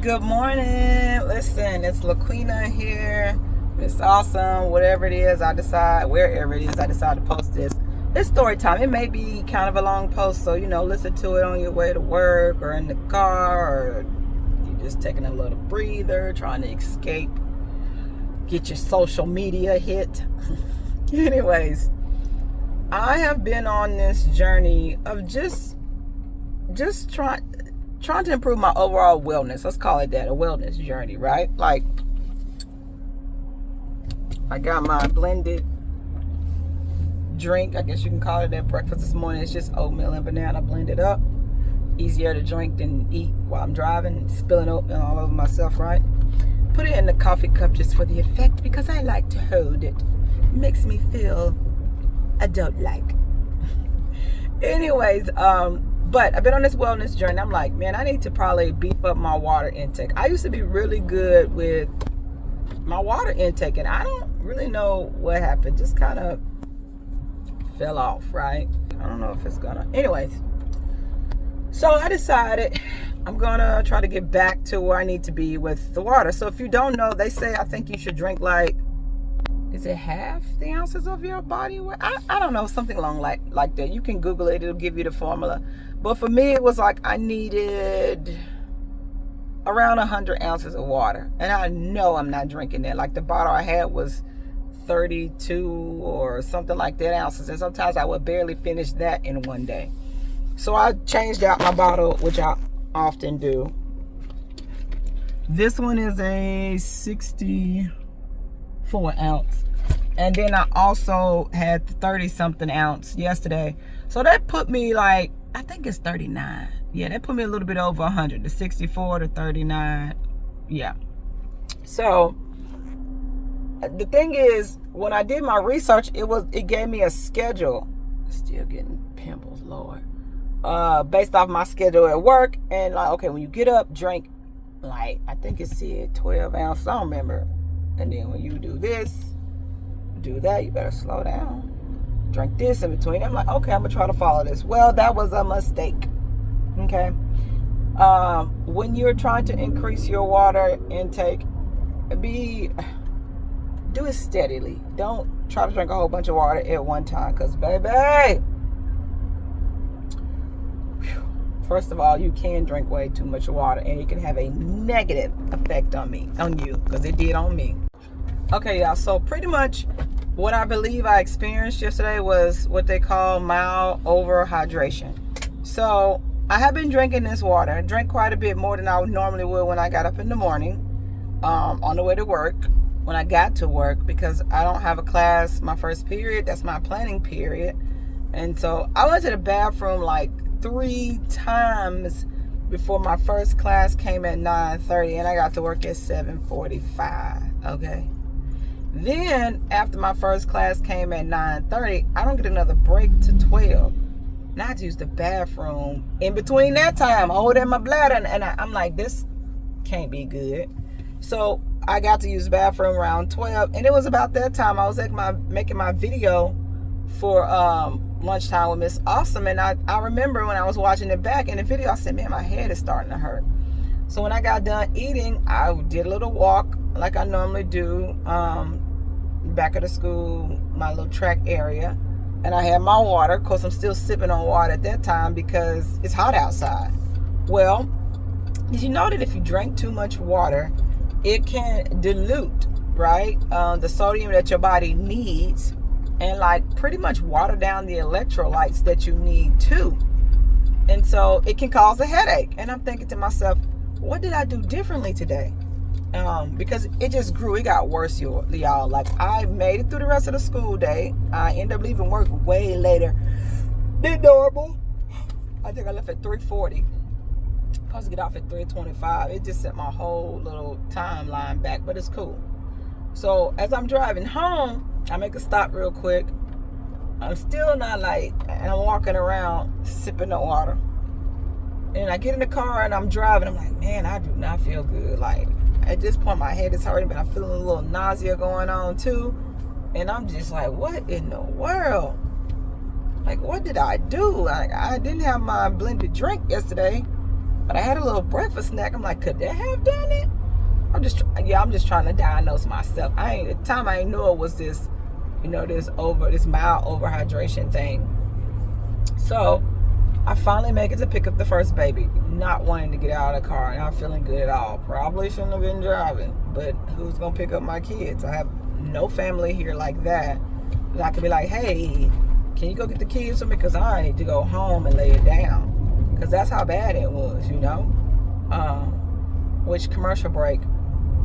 Good morning. Listen, it's LaQuina here. It's awesome. Whatever it is, wherever it is, I decide to post this. It's story time. It may be kind of a long post, so listen to it on your way to work or in the car, or you're just taking a little breather, trying to escape, get your social media hit. Anyways, I have been on this journey of just trying to improve my overall wellness. Let's call it that, a wellness journey, right? Like, I got my blended drink, I guess you can call it, at breakfast this morning. It's just oatmeal and banana blended up. Easier to drink than eat while I'm driving, spilling oatmeal all over myself, right? Put it in the coffee cup just for the effect, because I like to hold it. It makes me feel adult-like. Anyways, but I've been on this wellness journey. I'm like, man, I need to probably beef up my water intake. I used to be really good with my water intake, and I don't really know what happened. Just kind of fell off, right? I don't know if it's gonna. Anyways, so I decided I'm gonna try to get back to where I need to be with the water. So if you don't know, they say I think you should drink like, is it half the ounces of your body weight? I don't know, something along like that. You can Google it, it'll give you the formula. But for me, it was like I needed around 100 ounces of water. And I know I'm not drinking that. Like, the bottle I had was 32 or something like that ounces. And sometimes I would barely finish that in one day. So I changed out my bottle, which I often do. This one is a 64 ounce. And then I also had 30 something ounce yesterday. So that put me like, I think it's 39. Yeah, that put me a little bit over 100. The 64 to 39. Yeah. So the thing is, when I did my research, it gave me a schedule. Still getting pimples, Lord. Based off my schedule at work. And like, okay, when you get up, drink, like, I think it said 12 ounces. I don't remember. And then when you do this, do that, you better slow down. Drink this in between. I'm like, okay, I'm gonna try to follow this. Well, that was a mistake. Okay. When you're trying to increase your water intake, do it steadily. Don't try to drink a whole bunch of water at one time, because baby, first of all, you can drink way too much water, and it can have a negative effect on you, because it did on me. Okay, y'all, so pretty much what I believe I experienced yesterday was what they call mild overhydration. So I have been drinking this water. I drank quite a bit more than I normally would when I got up in the morning, on the way to work, when I got to work, because I don't have a class my first period. That's my planning period. And so I went to the bathroom like 3 times before my first class came at 9:30, and I got to work at 7:45. Okay. Then after my first class came at 9:30, I don't get another break to 12. And I had to use the bathroom in between that time, holding my bladder, and I'm like, this can't be good. So I got to use the bathroom around 12, and it was about that time I was making my video for lunchtime with Miss Awesome. And I remember when I was watching it back in the video, I said, man, my head is starting to hurt. So when I got done eating, I did a little walk like I normally do, back of the school, my little track area. And I had my water. Of course, I'm still sipping on water at that time because it's hot outside. Well, did you know that if you drink too much water, it can dilute, right, the sodium that your body needs, and like pretty much water down the electrolytes that you need too. And so it can cause a headache. And I'm thinking to myself, what did I do differently today? Because it just grew. It got worse, y'all. Like, I made it through the rest of the school day. I ended up leaving work way later than normal. I think I left at 3:40. Supposed to get off at 3:25. It just set my whole little timeline back, but it's cool. So as I'm driving home, I make a stop real quick. I'm still not and I'm walking around sipping the water. And I get in the car and I'm driving. I'm like, man, I do not feel good. Like, at this point, my head is hurting, but I'm feeling a little nausea going on too. And I'm just like, what in the world? Like, what did I do? Like, I didn't have my blended drink yesterday. But I had a little breakfast snack. I'm like, could that have done it? I'm just trying to diagnose myself. At the time I didn't know it was this, this mild overhydration thing. So I finally make it to pick up the first baby, not wanting to get out of the car, not feeling good at all. Probably shouldn't have been driving, but who's gonna pick up my kids? I have no family here like that I could be like, hey, can you go get the kids for me? Because I need to go home and lay it down. Because that's how bad it was, which commercial break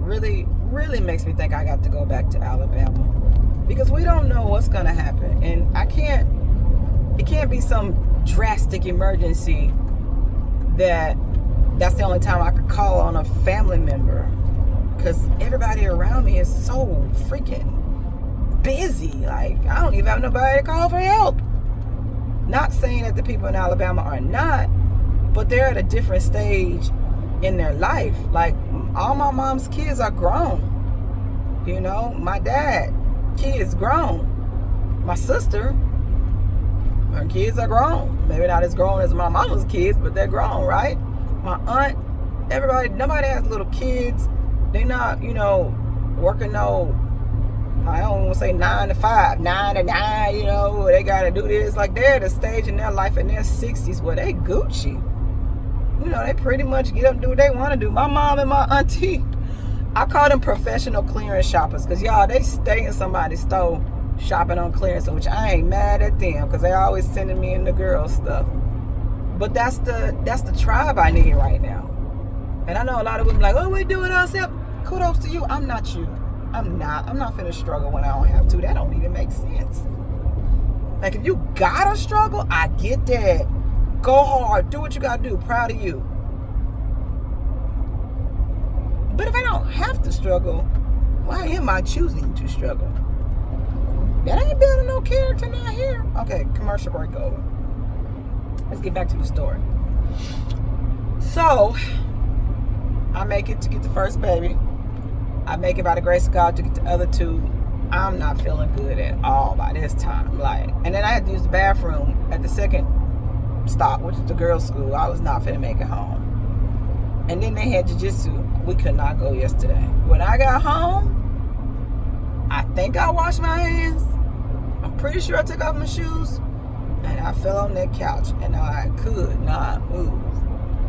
really, really makes me think I got to go back to Alabama. Because we don't know what's going to happen. And it can't be some drastic emergency that's the only time I could call on a family member. Because everybody around me is so freaking busy. Like, I don't even have nobody to call for help. Not saying that the people in Alabama are not, but they're at a different stage in their life. Like, all my mom's kids are grown. My dad, kids grown. My sister, her kids are grown. Maybe not as grown as my mama's kids, but they're grown, right? My aunt, nobody has little kids. They're not, working I don't want to say 9 to 5, 9 to 9, they got to do this. Like, they're at a stage in their life in their 60s where they Gucci. They pretty much get up and do what they want to do. My mom and my auntie, I call them professional clearance shoppers because, y'all, they stay in somebody's store shopping on clearance, which I ain't mad at them because they always sending me in the girl stuff. But that's the tribe I need right now. And I know a lot of women like, oh, we do it ourselves. Kudos to you. I'm not you. I'm not finna struggle when I don't have to. That don't even make sense. Like, if you gotta struggle, I get that. Go hard. Do what you gotta do. Proud of you. But if I don't have to struggle, why am I choosing to struggle? That ain't building no character not here. Okay, commercial break over. Let's get back to the story. So, I make it to get the first baby. I make it by the grace of God to get the other two. I'm not feeling good at all by this time. And then I had to use the bathroom at the second stop, which is the girls' school. I was not finna make it home. And then they had jiu-jitsu. We could not go yesterday. When I got home, I think I washed my hands. I'm pretty sure I took off my shoes. And I fell on that couch. And I could not move.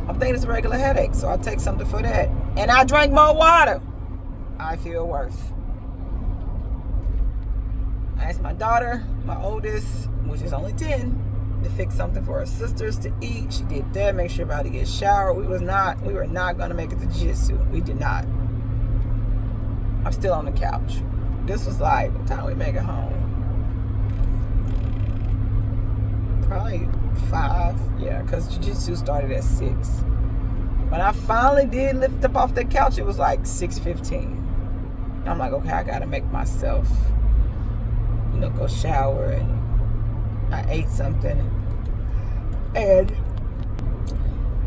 I'm thinking it's a regular headache, so I'll take something for that. And I drank more water. I feel worse. I asked my daughter, my oldest, which is only 10, to fix something for her sisters to eat. She did that, make sure everybody gets showered. We were not going to make it to jiu-jitsu. We did not. I'm still on the couch. This was like, what time we make it home? Probably 5. Yeah, because jiu-jitsu started at 6. When I finally did lift up off the couch, it was like 6:15. I'm like, okay, I gotta make myself, go shower, and I ate something. And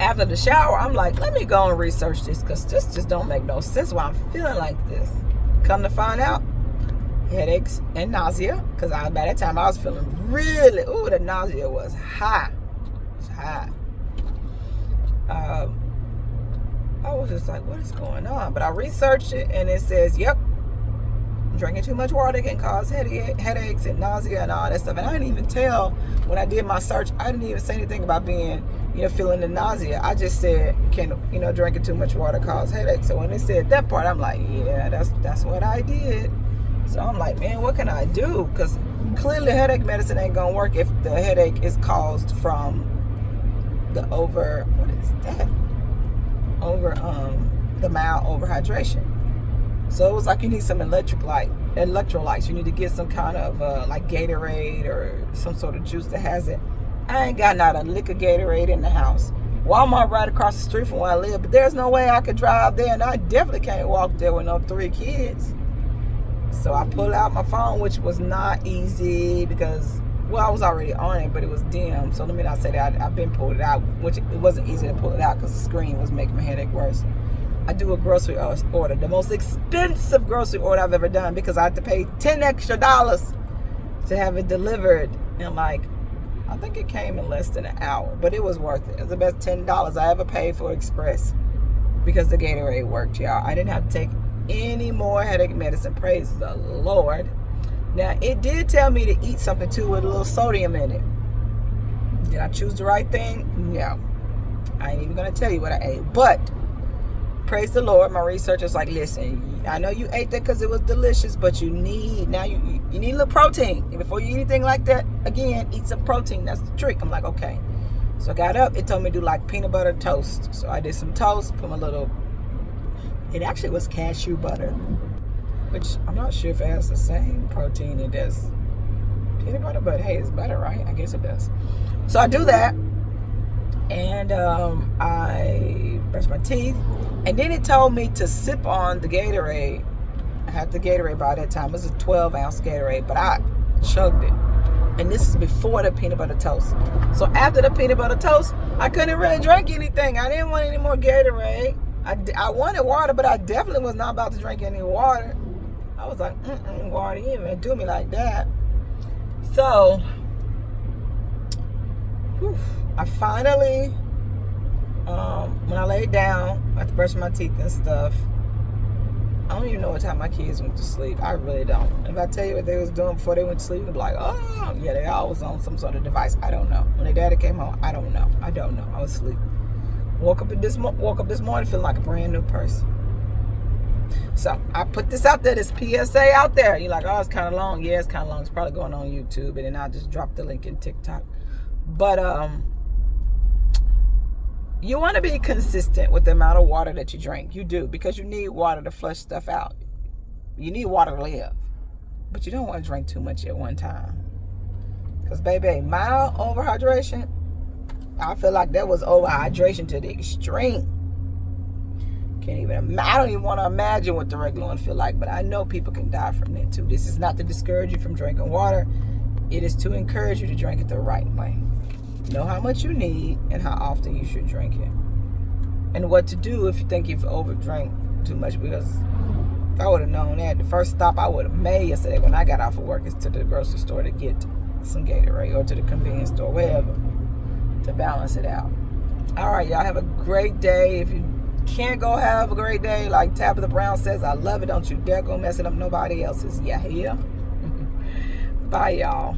after the shower, I'm like, let me go and research this because this just don't make no sense why I'm feeling like this. Come to find out, headaches and nausea, because by that time I was feeling really, the nausea was high. It was high. I was just like, what is going on? But I researched it, and it says, yep, drinking too much water can cause headaches and nausea and all that stuff. And I didn't even tell when I did my search. I didn't even say anything about being, feeling the nausea. I just said, can drinking too much water cause headaches? So when they said that part, I'm like, yeah, that's what I did. So I'm like, man, what can I do? Because clearly headache medicine ain't gonna work if the headache is caused from the the mild overhydration. So it was like you need some electrolytes. You need to get some kind of like Gatorade or some sort of juice that has it. I ain't got not a lick of Gatorade in the house. Walmart right across the street from where I live, but there's no way I could drive there, and I definitely can't walk there with no 3 kids. So I pulled out my phone, which was not easy because, I was already on it, but it was dim. So let me not say that I've been pulled it out, which it wasn't easy to pull it out because the screen was making my headache worse. I do a grocery order, the most expensive grocery order I've ever done, because I had to pay $10 extra to have it delivered in like I think it came in less than an hour, but it was worth it. It was the best $10 I ever paid for Express because the Gatorade worked, y'all. I didn't have to take any more headache medicine. Praise the Lord. Now, it did tell me to eat something too with a little sodium in it. Did I choose the right thing? No. I ain't even going to tell you what I ate. But, praise the Lord, my researcher's like, listen, I know you ate that because it was delicious, but you need, now you need a little protein. And before you eat anything like that, again, eat some protein. That's the trick. I'm like, okay. So I got up. It told me to do like peanut butter toast. So I did some toast, put my little, it actually was cashew butter, which I'm not sure if it has the same protein it does peanut butter, but hey, it's butter, right? I guess it does. So I do that, and I brush my teeth, and then it told me to sip on the Gatorade. I had the Gatorade by that time. It was a 12-ounce Gatorade, but I chugged it. And this is before the peanut butter toast. So after the peanut butter toast, I couldn't really drink anything. I didn't want any more Gatorade. I wanted water, but I definitely was not about to drink any water. I was like, water, you even do me like that. So, I finally, when I laid down, after brushing my teeth and stuff, I don't even know what time my kids went to sleep. I really don't. And if I tell you what they was doing before they went to sleep, you'd be like, oh, yeah, they always on some sort of device. I don't know. When their daddy came home, I don't know. I was asleep. Woke up this morning feeling like a brand new person. So I put this out there, this PSA out there. You're like, oh, it's kind of long. Yeah, it's kind of long. It's probably going on YouTube, and then I'll just drop the link in TikTok. But you want to be consistent with the amount of water that you drink. You do, because you need water to flush stuff out. You need water to live, but you don't want to drink too much at one time. Because, baby, mild overhydration, I feel like that was overhydration to the extreme. I don't even want to imagine what the regular one feel like, but I know people can die from that too. This is not to discourage you from drinking water. It is to encourage you to drink it the right way. Know how much you need and how often you should drink it. And what to do if you think you've overdrank too much, because if I would have known that, the first stop I would have made yesterday when I got off of work is to the grocery store to get some Gatorade, or to the convenience store, wherever, to balance it out. All right, y'all have a great day. If you can't go have a great day, like Tabitha Brown says, I love it. Don't you dare go messing up nobody else's. Yeah. Bye, y'all.